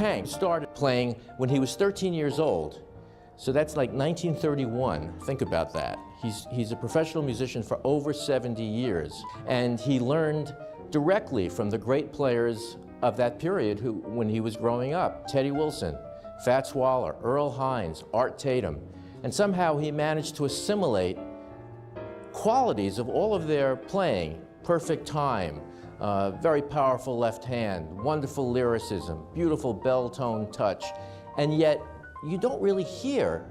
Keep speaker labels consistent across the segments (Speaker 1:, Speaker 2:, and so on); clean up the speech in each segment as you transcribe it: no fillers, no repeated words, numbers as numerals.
Speaker 1: Hank started playing when he was 13 years old. So that's like 1931. Think about that. He's a professional musician for over 70 years. And he learned directly from the great players of that period when he was growing up. Teddy Wilson, Fats Waller, Earl Hines, Art Tatum. And somehow he managed to assimilate qualities of all of their playing. Perfect time, very powerful left hand, wonderful lyricism, beautiful bell-tone touch. And yet, you don't really hear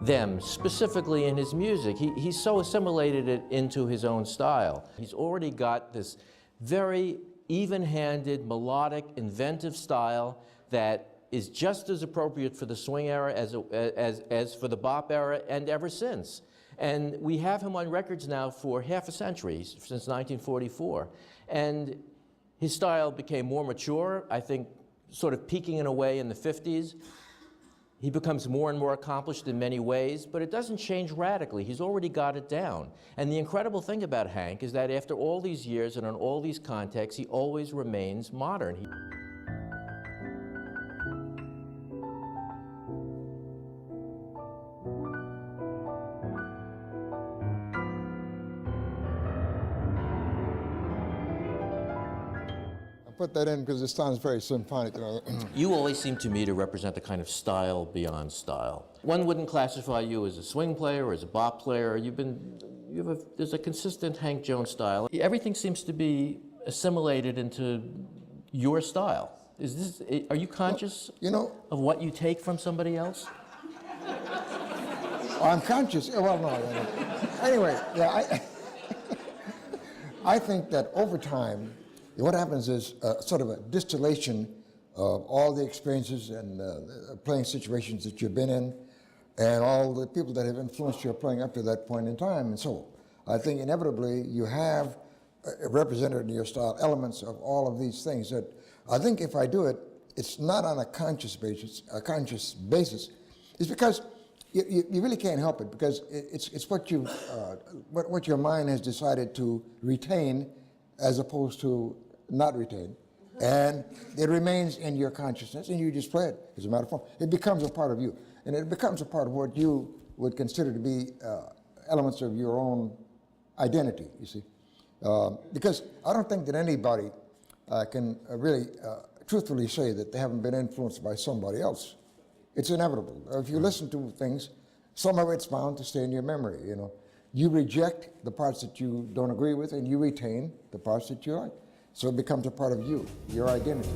Speaker 1: them specifically in his music. He's so assimilated it into his own style. He's already got this very even-handed, melodic, inventive style that is just as appropriate for the swing era as for the bop era and ever since. And we have him on records now for half a century, since 1944. And his style became more mature, I think sort of peaking in a way in the 50s. He becomes more and more accomplished in many ways, but it doesn't change radically. He's already got it down. And the incredible thing about Hank is that after all these years and on all these contexts, he always remains modern.
Speaker 2: Put that in because it sounds very symphonic. You know.
Speaker 1: You always seem to me to represent the kind of style beyond style. One wouldn't classify you as a swing player or as a bop player. There's a consistent Hank Jones style. Everything seems to be assimilated into your style. Are you conscious of what you take from somebody else?
Speaker 2: I'm conscious. Well, no. Anyway, yeah, I think that over time, what happens is sort of a distillation of all the experiences and playing situations that you've been in and all the people that have influenced your playing up to that point in time. And so I think inevitably you have represented in your style elements of all of these things that I think if I do it, it's not on a conscious basis. It's because you really can't help it because it's what your mind has decided to retain as opposed to not retain. And it remains in your consciousness and you just play it as a matter of form. It becomes a part of you. And it becomes a part of what you would consider to be elements of your own identity, you see. Because I don't think that anybody can really truthfully say that they haven't been influenced by somebody else. It's inevitable. If you listen to things, some of it's bound to stay in your memory, you know. You reject the parts that you don't agree with and you retain the parts that you like. So it becomes a part of you, your identity.